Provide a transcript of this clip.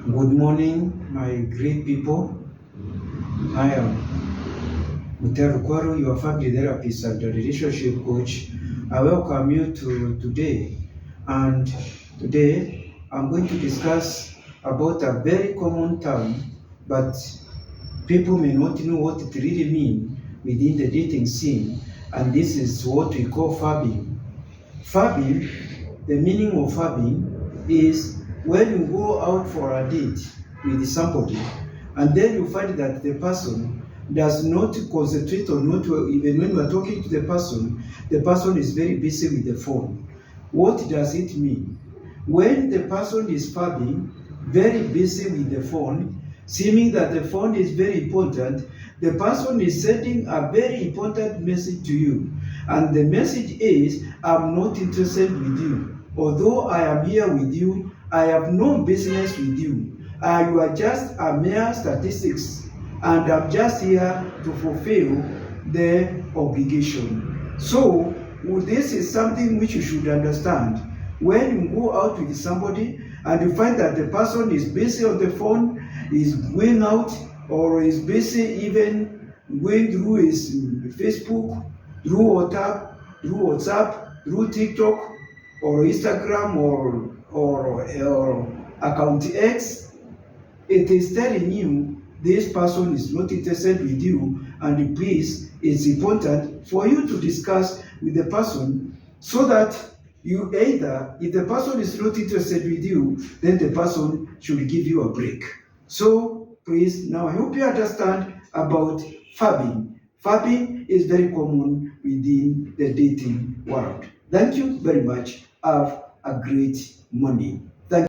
Good morning, my great people. I am Mutero Kwaru, your family therapist and relationship coach. I welcome you to today. And today I'm going to discuss about a very common term, but people may not know what it really means within the dating scene. And this is what we call fabbing. Fabbing, the meaning of fabbing is when you go out for a date with somebody and then you find that the person does not concentrate on what even when you are talking to the person is very busy with the phone. What does it mean? When the person is fabbing, very busy with the phone, seeming that the phone is very important, the person is sending a very important message to you. And the message is, I'm not interested with you. Although I am here with you, I have no business with you. You are just a mere statistics, and I'm just here to fulfill the obligation. So, this is something which you should understand. When you go out with somebody and you find that the person is busy on the phone, is going out, or is busy even going through his Facebook, through WhatsApp, through TikTok, or Instagram, or account X, it is telling you this person is not interested with you, and please, it's important for you to discuss with the person so that you either, if the person is not interested with you, then the person should give you a break. So please, now I hope you understand about fabbing. Fabbing is very common within the dating world. Thank you very much. Have a great morning. Thank you.